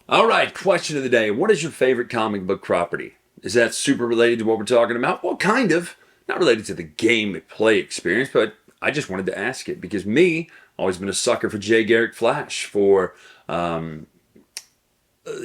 All right, question of the day. What is your favorite comic book property? Is that super related to what we're talking about? Well, kind of. Not related to the game play experience, but I just wanted to ask it because me, always been a sucker for Jay Garrick Flash, for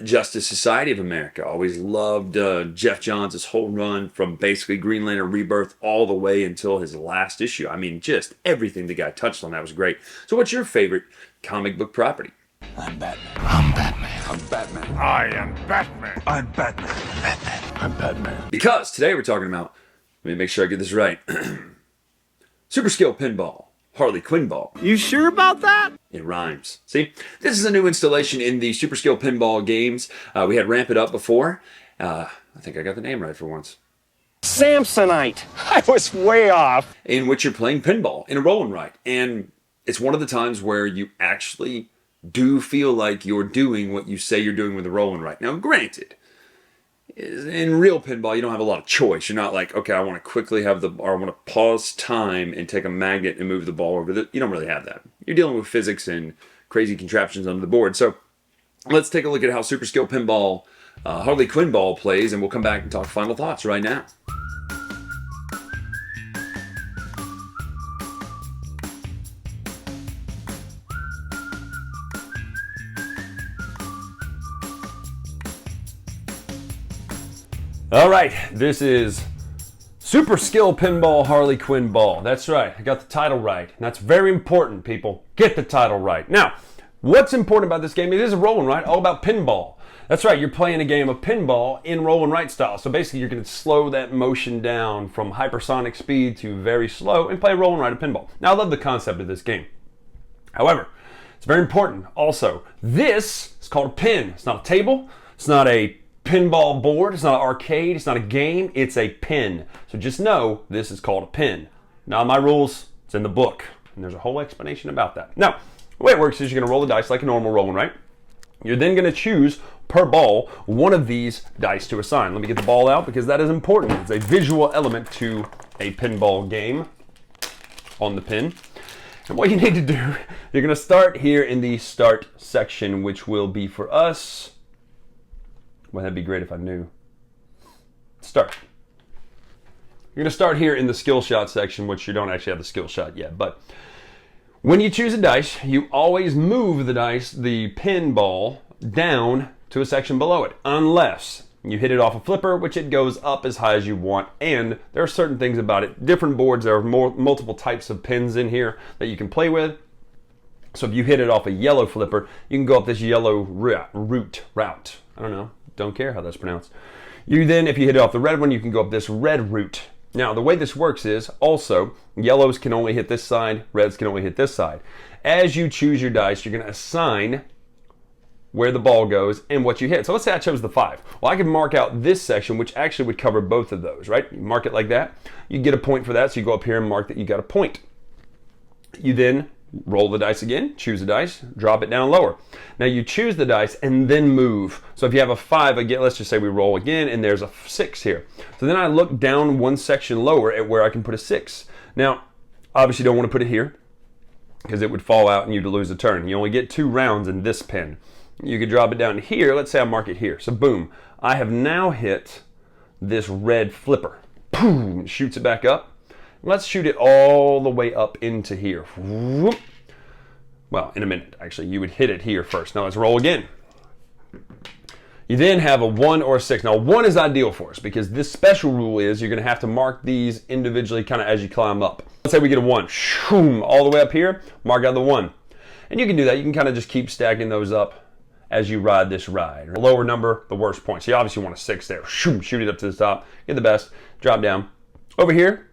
Justice Society of America. Always loved Jeff Johns' whole run from basically Green Lantern Rebirth all the way until his last issue. I mean, just everything the guy touched on that was great. So what's your favorite comic book property? I'm Batman. I'm Batman. I'm Batman. I am Batman. I'm Batman. Batman. I'm Batman. Because today we're talking about, let me make sure I get this right, Super Skill Pinball, Harley Quinn Ball. You sure about that? It rhymes. See, this is a new installation in the Super Skill Pinball games. We had Ramp It Up before. I think I got the name right for once. Samsonite. I was way off. In which you're playing pinball in a roll and ride. And it's one of the times where you actually do feel like you're doing what you say you're doing with the roll and ride. Now, granted, in real pinball, you don't have a lot of choice. You're not like, okay, I want to quickly have or I want to pause time and take a magnet and move the ball over. You don't really have that. You're dealing with physics and crazy contraptions under the board. So let's take a look at how Super Skill Pinball Harley Quinn Ball plays, and we'll come back and talk final thoughts right now. All right, this is Super Skill Pinball Harley Quinn Ball. That's right, I got the title right. And that's very important, people. Get the title right. Now, what's important about this game? It is a roll and write, all about pinball. That's right, you're playing a game of pinball in roll and write style. So basically, you're going to slow that motion down from hypersonic speed to very slow and play roll and write of pinball. Now, I love the concept of this game. However, it's very important also. This is called a pin. It's not a table. It's not a pinball board. It's not an arcade. It's not a game. It's a pin. So just know this is called a pin. Now my rules, it's in the book, and there's a whole explanation about that. Now, the way it works is you're going to roll the dice like a normal rolling, right? You're then going to choose per ball one of these dice to assign. Let me get the ball out because that is important. It's a visual element to a pinball game on the pin. And what you need to do, you're going to start here in the start section, which will be for us. Well, that'd be great if I knew. Start. You're going to start here in the skill shot section, which you don't actually have the skill shot yet. But when you choose a dice, you always move the dice, the pinball, down to a section below it, unless you hit it off a flipper, which it goes up as high as you want. And there are certain things about it. Different boards, there are multiple types of pins in here that you can play with. So if you hit it off a yellow flipper, you can go up this yellow route. I don't know. Don't care how that's pronounced. You then, if you hit it off the red one, you can go up this red route. Now, the way this works is also yellows can only hit this side, reds can only hit this side. As you choose your dice, you're going to assign where the ball goes and what you hit. So let's say I chose the 5. Well, I can mark out this section, which actually would cover both of those, right? You mark it like that. You get a point for that, so you go up here and mark that you got a point. You then roll the dice again, choose a dice, drop it down lower. Now you choose the dice and then move. So if you have a 5, again, let's just say we roll again and there's a 6 here. So then I look down one section lower at where I can put a 6. Now, obviously you don't want to put it here because it would fall out and you'd lose a turn. You only get 2 rounds in this pin. You could drop it down here. Let's say I mark it here. So boom, I have now hit this red flipper. Boom, it shoots it back up. Let's shoot it all the way up into here. Whoop. Well, in a minute, actually. You would hit it here first. Now let's roll again. You then have a 1 or a 6. Now 1 is ideal for us because this special rule is you're going to have to mark these individually kind of as you climb up. Let's say we get a 1. Shoom, all the way up here, mark out the 1. And you can do that. You can kind of just keep stacking those up as you ride this ride. The lower number, the worst point. So you obviously want a 6 there. Shoom, shoot it up to the top. Get the best. Drop down. Over here,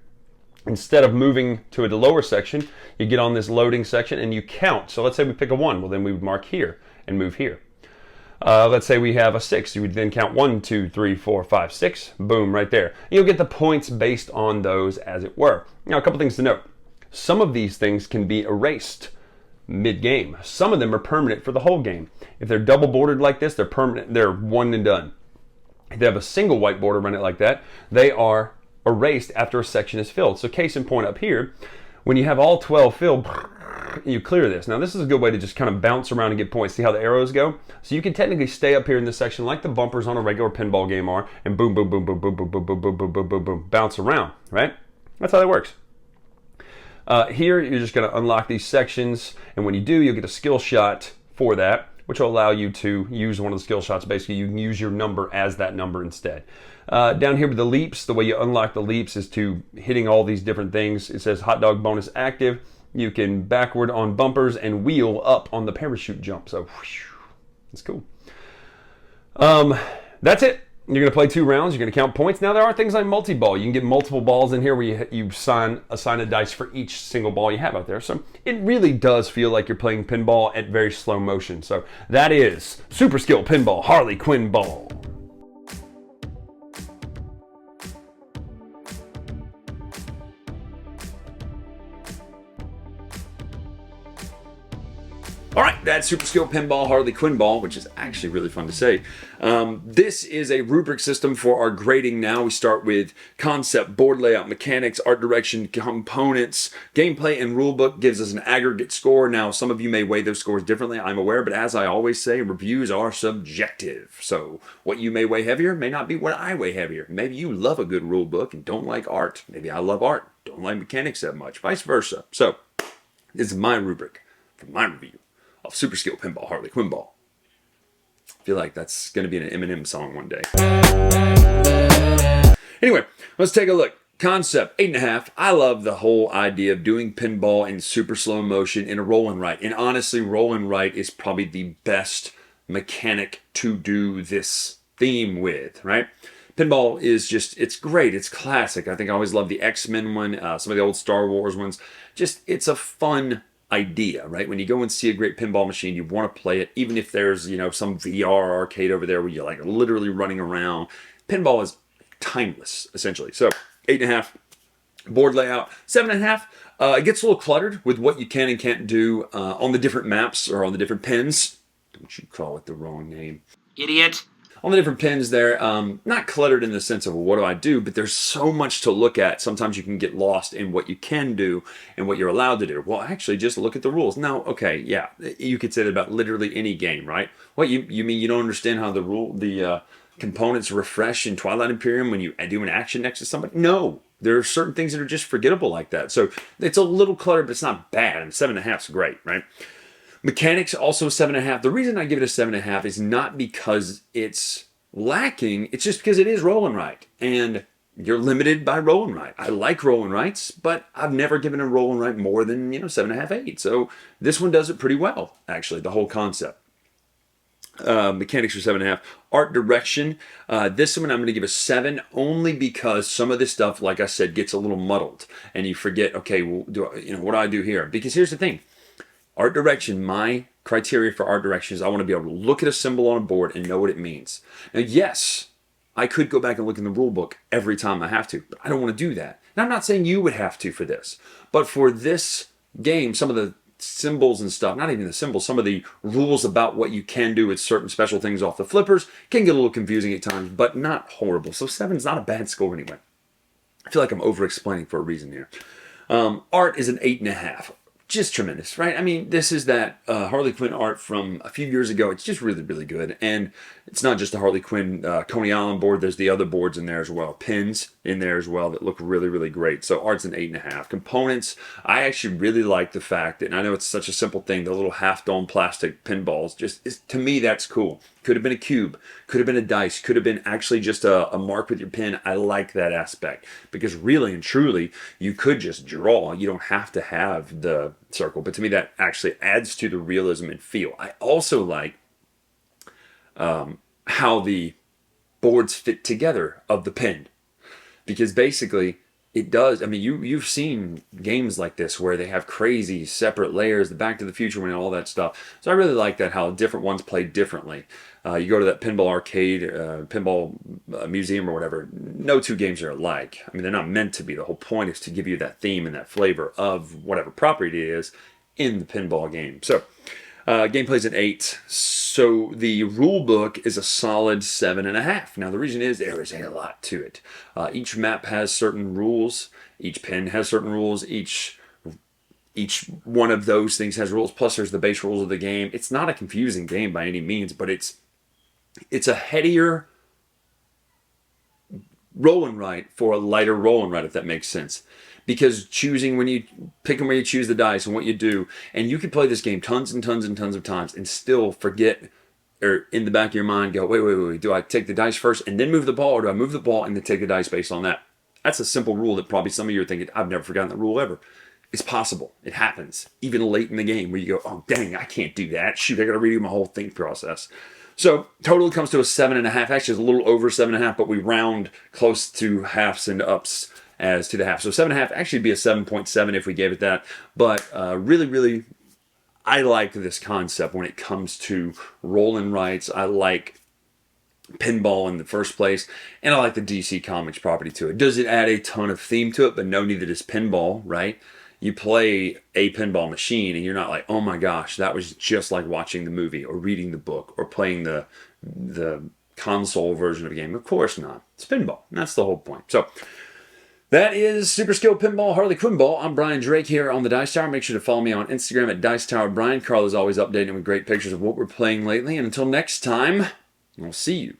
instead of moving to the lower section, you get on this loading section and you count. So let's say we pick a 1. Well, then we would mark here and move here. Let's say we have a 6. You would then count 1, 2, 3, 4, 5, 6. Boom, right there. You'll get the points based on those as it were. Now, a couple things to note. Some of these things can be erased mid-game. Some of them are permanent for the whole game. If they're double bordered like this, they're permanent. They're one and done. If they have a single white border run it like that, they are erased after a section is filled. So case in point up here, when you have all 12 filled, you clear this. Now this is a good way to just kind of bounce around and get points. See how the arrows go? So you can technically stay up here in this section like the bumpers on a regular pinball game are, and boom, boom, boom, boom, boom, boom, boom, boom, boom, boom, boom, boom, boom, bounce around, right? That's how that works. Here, you're just going to unlock these sections, and when you do, you'll get a skill shot for that, which will allow you to use one of the skill shots. Basically, you can use your number as that number instead. Down here with the leaps, the way you unlock the leaps is to hitting all these different things. It says hot dog bonus active. You can backward on bumpers and wheel up on the parachute jump. So, that's cool. That's it. You're going to play 2 rounds. You're going to count points. Now, there are things like multi-ball. You can get multiple balls in here where you assign a dice for each single ball you have out there. So it really does feel like you're playing pinball at very slow motion. So that is Super Skill Pinball Harley Quinn Ball. All right, that's Super Skill Pinball Harley Quinn Ball, which is actually really fun to say. This is a rubric system for our grading now. We start with concept, board layout, mechanics, art direction, components, gameplay, and rulebook gives us an aggregate score. Now, some of you may weigh those scores differently, I'm aware, but as I always say, reviews are subjective. So what you may weigh heavier may not be what I weigh heavier. Maybe you love a good rulebook and don't like art. Maybe I love art, don't like mechanics that much, vice versa. So this is my rubric for my review of Super Skill Pinball Harley Quinn Ball. I feel like that's going to be an Eminem song one day. Anyway, let's take a look. Concept, 8.5. I love the whole idea of doing pinball in super slow motion in a roll and write. And honestly, roll and write is probably the best mechanic to do this theme with, right? Pinball is just, it's great. It's classic. I think I always love the X-Men one, some of the old Star Wars ones. Just, it's a fun idea, right? When you go and see a great pinball machine, you want to play it, even if there's, you know, some VR arcade over there where you're like literally running around. Pinball is timeless, essentially. So 8.5. Board layout, 7.5. It gets a little cluttered with what you can and can't do on the different maps or on the different pins. Don't you call it the wrong name, idiot. On the different pins there, not cluttered in the sense of, well, what do I do? But there's so much to look at. Sometimes you can get lost in what you can do and what you're allowed to do. Well, actually, just look at the rules. Now, okay, yeah, you could say that about literally any game, right? What, you mean you don't understand how the components refresh in Twilight Imperium when you do an action next to somebody? No, there are certain things that are just forgettable like that. So it's a little cluttered, but it's not bad. And 7.5 is great, right? Mechanics, also 7.5. The reason I give it a 7.5 is not because it's lacking. It's just because it is roll and write. And you're limited by roll and write. I like roll and writes, but I've never given a roll and write more than, 7.5, 8. So this one does it pretty well, actually, the whole concept. Mechanics are 7.5. Art direction. This one I'm going to give a 7 only because some of this stuff, like I said, gets a little muddled. And you forget, okay, well, what do I do here? Because here's the thing. Art direction, my criteria for art direction is I want to be able to look at a symbol on a board and know what it means. Now, yes, I could go back and look in the rule book every time I have to, but I don't want to do that. And I'm not saying you would have to for this, but for this game, some of the symbols and stuff, not even the symbols, some of the rules about what you can do with certain special things off the flippers can get a little confusing at times, but not horrible. So 7 is not a bad score anyway. I feel like I'm over-explaining for a reason here. Art is an 8.5. Just tremendous, right? I mean, this is that Harley Quinn art from a few years ago. It's just really, really good. And it's not just the Harley Quinn Coney Island board. There's the other boards in there as well. Pins in there as well that look really, really great. So art's an 8.5. Components, I actually really like the fact that, and I know it's such a simple thing, the little half-dome plastic pinballs, to me, that's cool. Could have been a cube, could have been a dice, could have been actually just a mark with your pen. I like that aspect because really and truly, you could just draw. You don't have to have the circle, but to me, that actually adds to the realism and feel. I also like how the boards fit together of the pen, because basically it does. I mean, you've seen games like this where they have crazy separate layers, the Back to the Future one and all that stuff. So I really like that, how different ones play differently. You go to that pinball arcade, pinball museum or whatever, no two games are alike. I mean, they're not meant to be. The whole point is to give you that theme and that flavor of whatever property it is in the pinball game. So gameplay's an 8. So the rule book is a solid 7.5. Now the reason is there is a lot to it. Each map has certain rules. Each pin has certain rules. Each each one of those things has rules. Plus, there's the base rules of the game. It's not a confusing game by any means, but it's a headier roll and write for a lighter roll and write, if that makes sense. Because picking where you choose the dice and what you do, and you can play this game tons and tons and tons of times and still forget, or in the back of your mind go, wait, do I take the dice first and then move the ball, or do I move the ball and then take the dice based on that? That's a simple rule that probably some of you are thinking, I've never forgotten that rule ever. It's possible. It happens. Even late in the game where you go, oh, dang, I can't do that. Shoot, I got to redo my whole think process. So total comes to a 7.5. Actually, it's a little over 7.5, but we round close to halves and ups as to the half. So 7.5 actually be a 7.7 if we gave it that. But really, I like this concept when it comes to roll and writes. I like pinball in the first place, and I like the DC Comics property to it. Does it add a ton of theme to it? But no, neither does pinball, right? You play a pinball machine and you're not like, oh my gosh, that was just like watching the movie or reading the book or playing the console version of a game. Of course not. It's pinball, and that's the whole point. So that is Super Skill Pinball, Harley Quinn Ball. I'm Bryan Drake here on the Dice Tower. Make sure to follow me on Instagram at Dice Tower Bryan. Carl is always updating with great pictures of what we're playing lately. And until next time, I'll see you.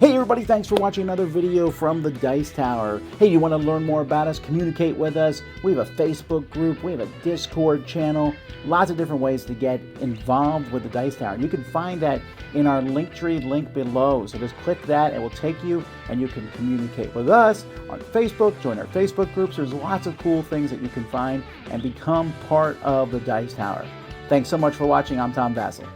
Hey everybody, thanks for watching another video from the Dice Tower. Hey, you want to learn more about us, communicate with us? We have a Facebook group, we have a Discord channel, lots of different ways to get involved with the Dice Tower. You can find that in our Linktree link below. So just click that, it will take you and you can communicate with us on Facebook, join our Facebook groups. There's lots of cool things that you can find and become part of the Dice Tower. Thanks so much for watching. I'm Tom Vasel.